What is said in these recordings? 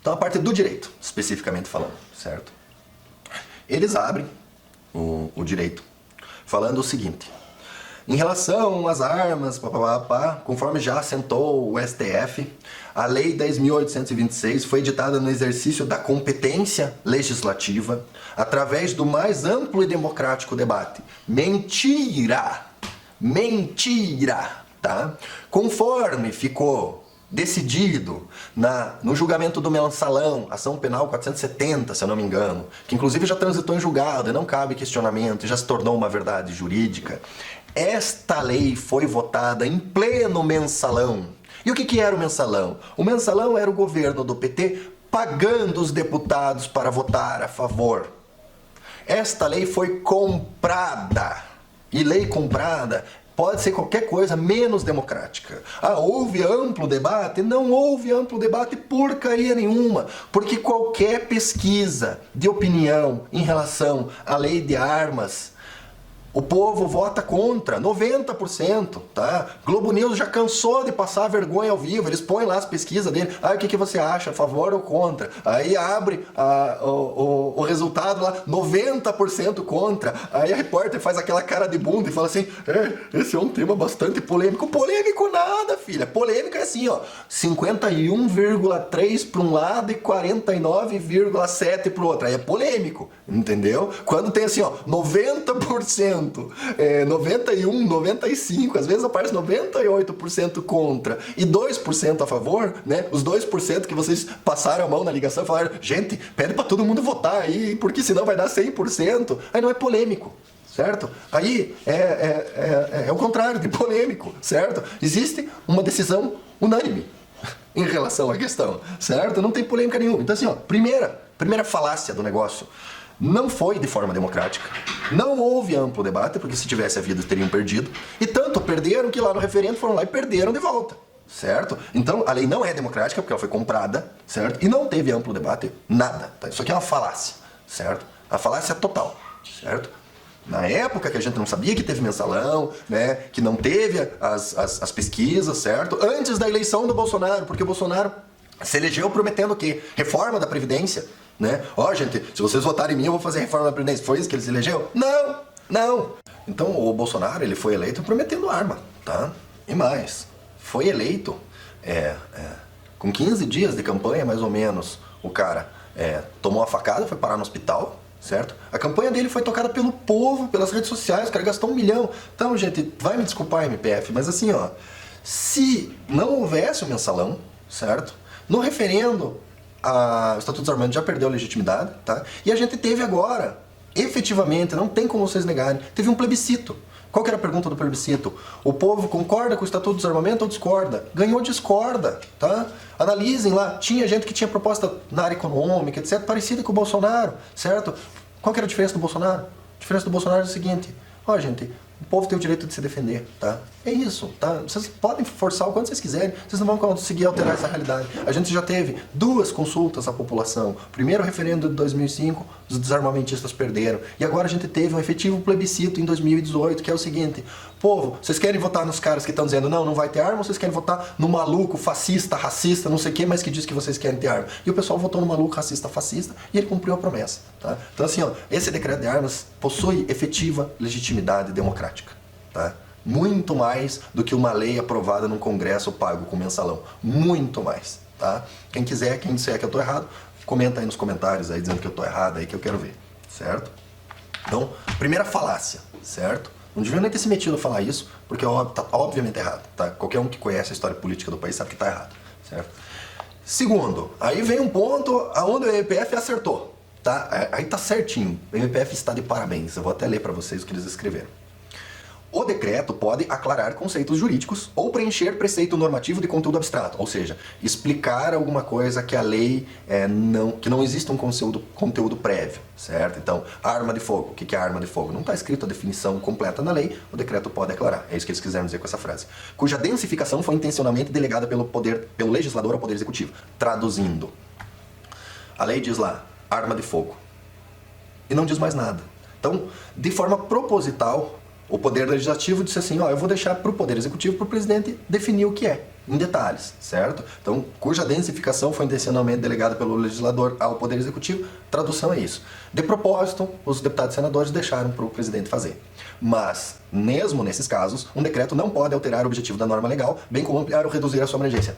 Então a parte do direito, especificamente falando, certo? Eles abrem o direito falando o seguinte: em relação às armas, conforme já assentou o STF, a Lei 10.826 foi editada no exercício da competência legislativa através do mais amplo e democrático debate. Mentira! Mentira! Tá? Conforme ficou decidido no julgamento do mensalão, ação penal 470, se eu não me engano, que inclusive já transitou em julgado e não cabe questionamento, já se tornou uma verdade jurídica. Esta lei foi votada em pleno mensalão. E o que era o mensalão? O mensalão era o governo do PT pagando os deputados para votar a favor. Esta lei foi comprada. E lei comprada pode ser qualquer coisa menos democrática. Ah, houve amplo debate? Não houve amplo debate porcaria nenhuma, porque qualquer pesquisa de opinião em relação à lei de armas, o povo vota contra, 90%, tá? Globo News já cansou de passar vergonha ao vivo, eles põem lá as pesquisas dele, o que você acha, a favor ou contra? Aí abre o resultado lá, 90% contra, aí a repórter faz aquela cara de bunda e fala assim, esse é um tema bastante polêmico. Polêmico nada, filha, polêmico é assim, ó, 51,3 para um lado e 49,7 para o outro, aí é polêmico, entendeu? Quando tem assim, ó, 90%, 91, 95, às vezes aparece 98% contra e 2% a favor, né? Os 2% que vocês passaram a mão na ligação e falaram, gente, pede pra todo mundo votar aí, porque senão vai dar 100%. Aí não é polêmico, certo? Aí é o contrário de polêmico, certo? Existe uma decisão unânime em relação à questão, certo? Não tem polêmica nenhuma. Então assim, ó, primeira falácia do negócio. Não foi de forma democrática, não houve amplo debate, porque se tivesse havido teriam perdido, e tanto perderam que lá no referendo foram lá e perderam de volta, certo? Então a lei não é democrática, porque ela foi comprada, certo? E não teve amplo debate, nada, tá? Isso aqui é uma falácia, certo? A falácia total, certo? Na época que a gente não sabia que teve mensalão, né, que não teve as pesquisas, certo? Antes da eleição do Bolsonaro, porque o Bolsonaro se elegeu prometendo o quê? Reforma da Previdência, né? Ó, gente, se vocês votarem em mim, eu vou fazer reforma da Previdência. Foi isso que ele se elegeu? Não, não. Então o Bolsonaro, ele foi eleito prometendo arma, tá? E mais, foi eleito com 15 dias de campanha, mais ou menos, o cara tomou a facada, foi parar no hospital, certo? A campanha dele foi tocada pelo povo, pelas redes sociais, o cara gastou 1 milhão. Então, gente, vai me desculpar, MPF, mas assim, ó, se não houvesse o mensalão, certo? No referendo, o Estatuto dos Armamentos já perdeu a legitimidade, tá? E a gente teve agora, efetivamente, não tem como vocês negarem, teve um plebiscito. Qual que era a pergunta do plebiscito? O povo concorda com o Estatuto dos Armamentos ou discorda? Ganhou discorda, tá? Analisem lá, tinha gente que tinha proposta na área econômica, etc, parecida com o Bolsonaro, certo? Qual que era a diferença do Bolsonaro? A diferença do Bolsonaro é o seguinte, ó, gente, o povo tem o direito de se defender, tá? É isso, tá? Vocês podem forçar o quanto vocês quiserem, vocês não vão conseguir alterar essa realidade. A gente já teve 2 consultas à população. Primeiro, o referendo de 2005, os desarmamentistas perderam. E agora a gente teve um efetivo plebiscito em 2018, que é o seguinte, povo, vocês querem votar nos caras que estão dizendo não vai ter arma, ou vocês querem votar no maluco, fascista, racista, não sei o que, mas que diz que vocês querem ter arma? E o pessoal votou no maluco, racista, fascista, e ele cumpriu a promessa, tá? Então assim, ó, esse decreto de armas possui efetiva legitimidade democrática, tá? Muito mais do que uma lei aprovada num congresso pago com mensalão. Muito mais, tá? Quem quiser, quem disser que eu tô errado, comenta aí nos comentários aí dizendo que eu tô errado aí que eu quero ver, certo? Então, primeira falácia, certo? Não devia nem ter se metido a falar isso, porque tá obviamente errado, tá? Qualquer um que conhece a história política do país sabe que tá errado, certo? Segundo, aí vem um ponto aonde o MPF acertou, tá? Aí tá certinho, o MPF está de parabéns, eu vou até ler para vocês o que eles escreveram. O decreto pode aclarar conceitos jurídicos ou preencher preceito normativo de conteúdo abstrato, ou seja, explicar alguma coisa que a lei que não existe um conteúdo prévio, certo? Então, arma de fogo, o que é arma de fogo? Não está escrito a definição completa na lei, o decreto pode aclarar, é isso que eles quiseram dizer com essa frase. Cuja densificação foi intencionalmente delegada pelo legislador ao Poder Executivo. Traduzindo, a lei diz lá, arma de fogo, e não diz mais nada. Então, de forma proposital, o Poder Legislativo disse assim, ó, eu vou deixar para o Poder Executivo, para o presidente definir o que é. em detalhes, certo? Então, cuja densificação foi intencionalmente delegada pelo legislador ao Poder Executivo, tradução é isso. De propósito, os deputados e senadores deixaram para o presidente fazer. Mas, mesmo nesses casos, um decreto não pode alterar o objetivo da norma legal, bem como ampliar ou reduzir a sua abrangência.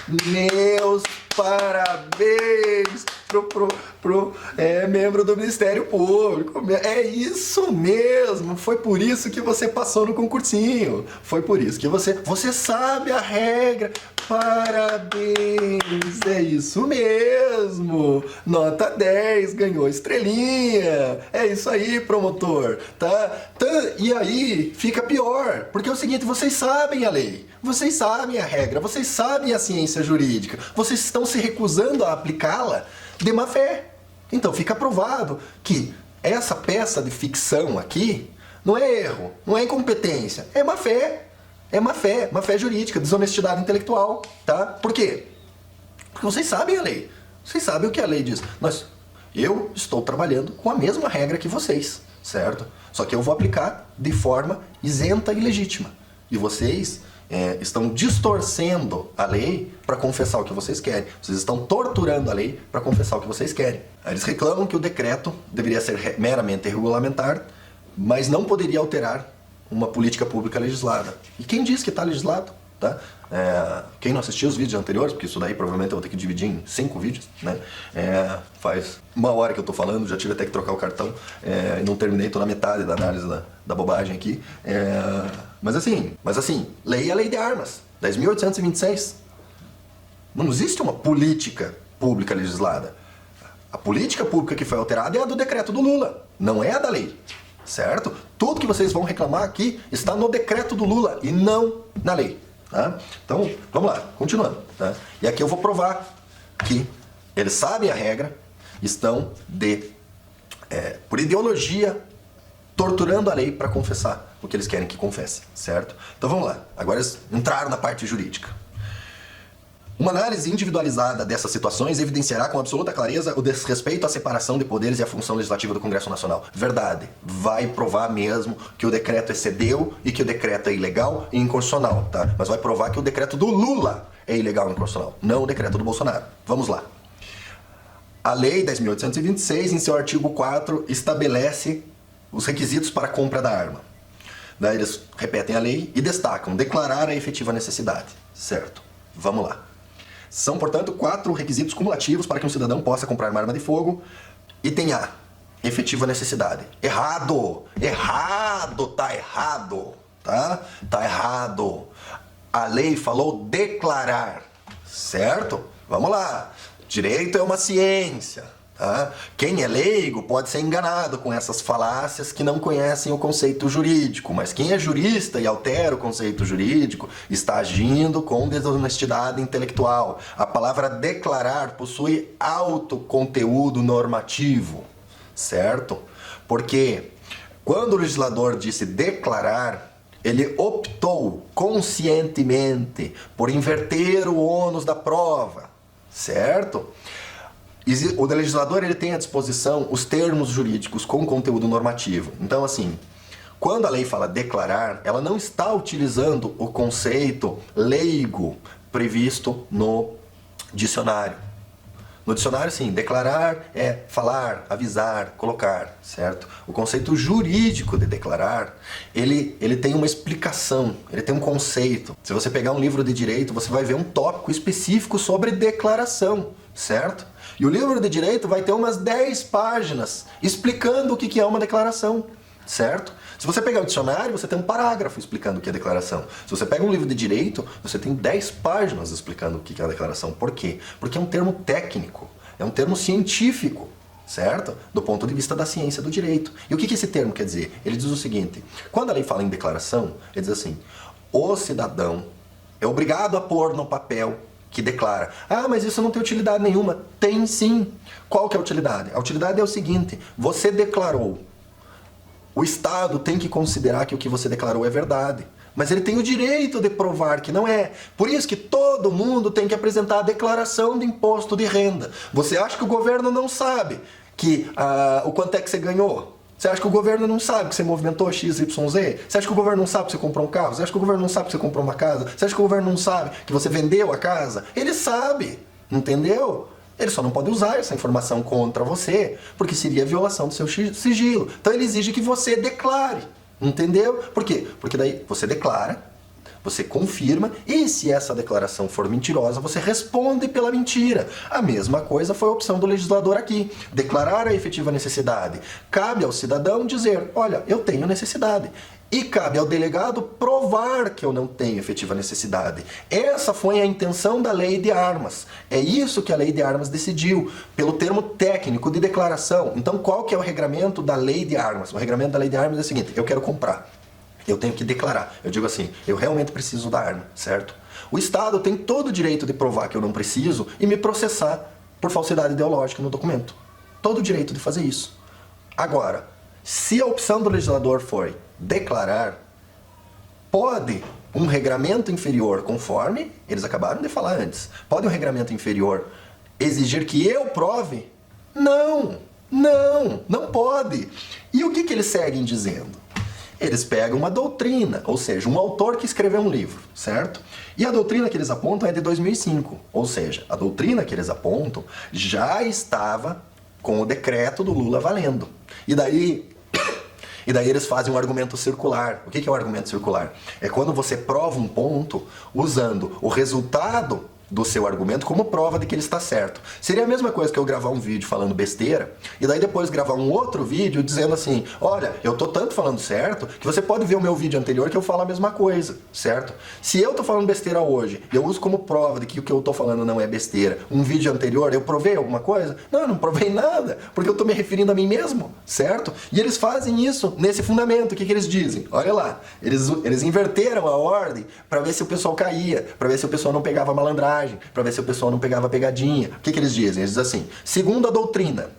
Meus parabéns pro membro do Ministério Público. É isso mesmo. Foi por isso que você passou no concursinho. Foi por isso que você sabe a regra. Parabéns. É isso mesmo. Nota 10, ganhou estrelinha. É isso aí, promotor. Tá? E aí fica pior, porque é o seguinte, vocês sabem a lei. Vocês sabem a regra, vocês sabem a ciência jurídica, vocês estão se recusando a aplicá-la de má fé. Então fica provado que essa peça de ficção aqui não é erro, não é incompetência, é má fé. É má fé jurídica, desonestidade intelectual, tá? Por quê? Porque vocês sabem a lei, vocês sabem o que a lei diz. Eu estou trabalhando com a mesma regra que vocês, certo? Só que eu vou aplicar de forma isenta e legítima. E vocês estão distorcendo a lei para confessar o que vocês querem. Vocês estão torturando a lei para confessar o que vocês querem. Aí eles reclamam que o decreto deveria ser meramente regulamentar, mas não poderia alterar uma política pública legislada. E quem diz que está legislado? Tá? Quem não assistiu os vídeos anteriores, porque isso daí provavelmente eu vou ter que dividir em 5 vídeos, né? Faz 1 hora que eu tô falando, já tive até que trocar o cartão, e não terminei, tô na metade da análise da bobagem aqui. Mas assim, lei é a lei de armas, 10.826. Não existe uma política pública legislada. A política pública que foi alterada é a do decreto do Lula, não é a da lei. Certo? Tudo que vocês vão reclamar aqui está no decreto do Lula e não na lei. Tá? Então, vamos lá, continuando. Tá? E aqui eu vou provar que eles sabem a regra, estão por ideologia, torturando a lei para confessar o que eles querem que confesse, certo? Então vamos lá, agora eles entraram na parte jurídica. Uma análise individualizada dessas situações evidenciará com absoluta clareza o desrespeito à separação de poderes e à função legislativa do Congresso Nacional. Verdade, vai provar mesmo que o decreto excedeu e que o decreto é ilegal e inconstitucional, tá? Mas vai provar que o decreto do Lula é ilegal e inconstitucional, não o decreto do Bolsonaro. Vamos lá. A Lei 10.826, em seu artigo 4, estabelece os requisitos para a compra da arma. Daí eles repetem a lei e destacam declarar a efetiva necessidade, certo? Vamos lá. São, portanto, 4 requisitos cumulativos para que um cidadão possa comprar uma arma de fogo. Item A, efetiva necessidade. Errado! Errado! Tá errado! Tá? Tá errado. A lei falou declarar, certo? Vamos lá. Direito é uma ciência. Tá? Quem é leigo pode ser enganado com essas falácias que não conhecem o conceito jurídico, mas quem é jurista e altera o conceito jurídico está agindo com desonestidade intelectual. A palavra declarar possui alto conteúdo normativo, certo? Porque quando o legislador disse declarar, ele optou conscientemente por inverter o ônus da prova, certo? O legislador ele tem à disposição os termos jurídicos com conteúdo normativo. Então, assim, quando a lei fala declarar, ela não está utilizando o conceito leigo previsto no dicionário. No dicionário, sim, declarar é falar, avisar, colocar, certo? O conceito jurídico de declarar, ele tem uma explicação, ele tem um conceito. Se você pegar um livro de direito, você vai ver um tópico específico sobre declaração, certo? E o livro de direito vai ter umas 10 páginas explicando o que é uma declaração, certo? Se você pegar o dicionário, você tem um parágrafo explicando o que é declaração. Se você pega um livro de direito, você tem 10 páginas explicando o que é a declaração. Por quê? Porque é um termo técnico, é um termo científico, certo? Do ponto de vista da ciência do direito. E o que esse termo quer dizer? Ele diz o seguinte, quando a lei fala em declaração, ele diz assim, o cidadão é obrigado a pôr no papel que declara. Ah, mas isso não tem utilidade nenhuma. Tem sim. Qual que é a utilidade? A utilidade é o seguinte, você declarou. O Estado tem que considerar que o que você declarou é verdade. Mas ele tem o direito de provar que não é. Por isso que todo mundo tem que apresentar a declaração de imposto de renda. Você acha que o governo não sabe o quanto é que você ganhou? Você acha que o governo não sabe que você movimentou X, Y, Z? Você acha que o governo não sabe que você comprou um carro? Você acha que o governo não sabe que você comprou uma casa? Você acha que o governo não sabe que você vendeu a casa? Ele sabe, entendeu? Ele só não pode usar essa informação contra você, porque seria violação do seu sigilo. Então ele exige que você declare, entendeu? Por quê? Porque daí você declara, você confirma, e se essa declaração for mentirosa, você responde pela mentira. A mesma coisa foi a opção do legislador aqui. Declarar a efetiva necessidade. Cabe ao cidadão dizer, olha, eu tenho necessidade. E cabe ao delegado provar que eu não tenho efetiva necessidade. Essa foi a intenção da lei de armas. É isso que a lei de armas decidiu, pelo termo técnico de declaração. Então qual que é o regramento da lei de armas? O regramento da lei de armas é o seguinte, eu quero comprar. Eu tenho que declarar. Eu digo assim, eu realmente preciso da arma, certo? O Estado tem todo o direito de provar que eu não preciso e me processar por falsidade ideológica no documento. Todo o direito de fazer isso. Agora, se a opção do legislador for declarar, pode um regramento inferior, conforme eles acabaram de falar antes, pode um regramento inferior exigir que eu prove? Não, não pode. E o que eles seguem dizendo? Eles pegam uma doutrina, ou seja, um autor que escreveu um livro, certo? E a doutrina que eles apontam é de 2005, ou seja, a doutrina que eles apontam já estava com o decreto do Lula valendo. E daí eles fazem um argumento circular. O que é o argumento circular? É quando você prova um ponto usando o resultado do seu argumento como prova de que ele está certo. Seria a mesma coisa que eu gravar um vídeo falando besteira e daí depois gravar um outro vídeo dizendo assim, olha, eu tô tanto falando certo que você pode ver o meu vídeo anterior que eu falo a mesma coisa, certo? Se eu tô falando besteira hoje e eu uso como prova de que o que eu tô falando não é besteira, um vídeo anterior, eu provei alguma coisa? Não, eu não provei nada, porque eu tô me referindo a mim mesmo, certo? E eles fazem isso nesse fundamento. O que eles dizem? Olha lá, eles inverteram a ordem para ver se o pessoal caía, para ver se o pessoal não pegava malandragem, para ver se o pessoal não pegava pegadinha. O que eles dizem? Eles dizem assim, segundo a doutrina,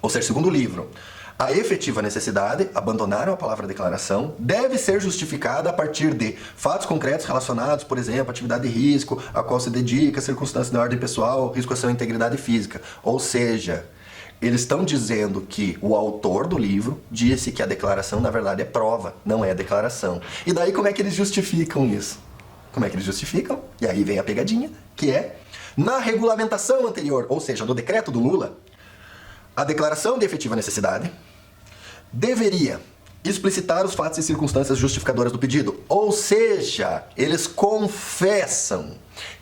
ou seja, segundo o livro, a efetiva necessidade, abandonaram a palavra declaração, deve ser justificada a partir de fatos concretos relacionados, por exemplo, atividade de risco, a qual se dedica, circunstâncias de ordem pessoal, risco à sua integridade física. Ou seja, eles estão dizendo que o autor do livro disse que a declaração, na verdade, é prova, não é declaração. E daí como é que eles justificam isso? Como é que eles justificam? E aí vem a pegadinha, que é, na regulamentação anterior, ou seja, no decreto do Lula, a declaração de efetiva necessidade deveria explicitar os fatos e circunstâncias justificadoras do pedido. Ou seja, eles confessam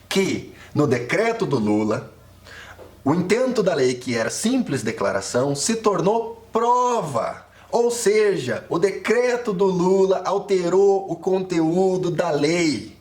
que no decreto do Lula, o intento da lei, que era simples declaração, se tornou prova. Ou seja, o decreto do Lula alterou o conteúdo da lei.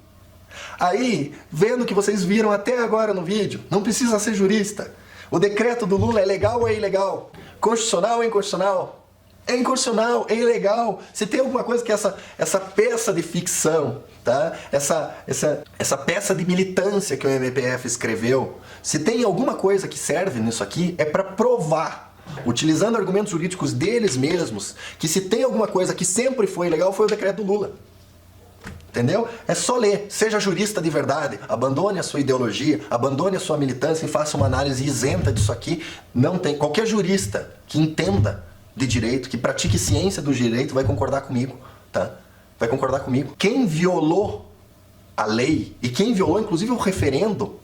Aí, vendo que vocês viram até agora no vídeo, não precisa ser jurista. O decreto do Lula é legal ou é ilegal? Constitucional ou é inconstitucional? É inconstitucional, é ilegal. Se tem alguma coisa que essa peça de ficção, tá? Essa peça de militância que o MPF escreveu, se tem alguma coisa que serve nisso aqui, é para provar, utilizando argumentos jurídicos deles mesmos, que se tem alguma coisa que sempre foi ilegal, foi o decreto do Lula. Entendeu? É só ler, seja jurista de verdade, abandone a sua ideologia, abandone a sua militância e faça uma análise isenta disso aqui. Não tem, qualquer jurista que entenda de direito, que pratique ciência do direito vai concordar comigo, tá? Vai concordar comigo. Quem violou a lei, e quem violou inclusive o referendo,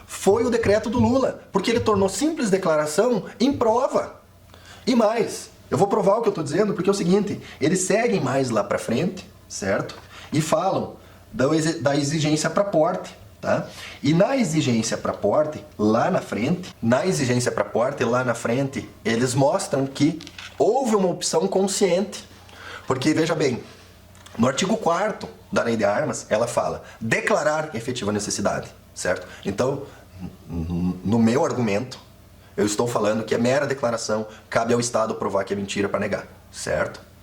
foi o decreto do Lula, porque ele tornou simples declaração em prova. E mais, eu vou provar o que eu estou dizendo, porque é o seguinte, eles seguem mais lá pra frente, certo? E falam da exigência para porte, tá? E na exigência para porte, lá na frente, eles mostram que houve uma opção consciente. Porque, veja bem, no artigo 4º da Lei de Armas, ela fala declarar efetiva necessidade, certo? Então, no meu argumento, eu estou falando que é mera declaração, cabe ao Estado provar que é mentira para negar, certo?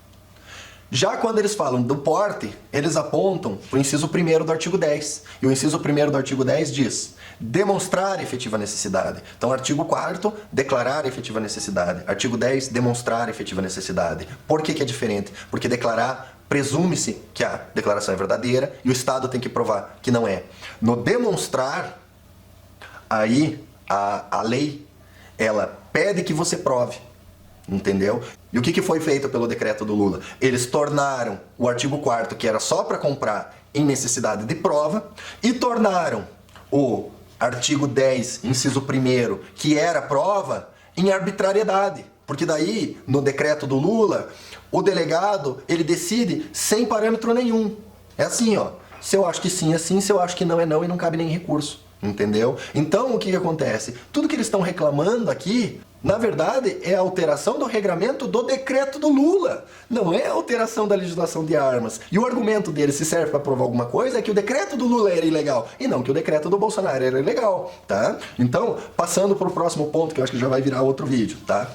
Já quando eles falam do porte, eles apontam para o inciso 1º do artigo 10. E o inciso 1º do artigo 10 diz demonstrar efetiva necessidade. Então, artigo 4º, declarar efetiva necessidade. Artigo 10, demonstrar efetiva necessidade. Por que é diferente? Porque declarar, presume-se que a declaração é verdadeira e o Estado tem que provar que não é. No demonstrar, aí a lei, ela pede que você prove. Entendeu? E o que foi feito pelo decreto do Lula? Eles tornaram o artigo 4º, que era só para comprar, em necessidade de prova, e tornaram o artigo 10, inciso 1º, que era prova, em arbitrariedade. Porque daí, no decreto do Lula, o delegado, ele decide sem parâmetro nenhum. É assim, ó, se eu acho que sim é sim, se eu acho que não é não, e não cabe nem recurso. Entendeu? Então, o que acontece? Tudo que eles estão reclamando aqui, na verdade, é a alteração do regramento do decreto do Lula. Não é a alteração da legislação de armas. E o argumento deles, se serve para provar alguma coisa, é que o decreto do Lula era ilegal. E não que o decreto do Bolsonaro era ilegal, tá? Então, passando para o próximo ponto, que eu acho que já vai virar outro vídeo, tá?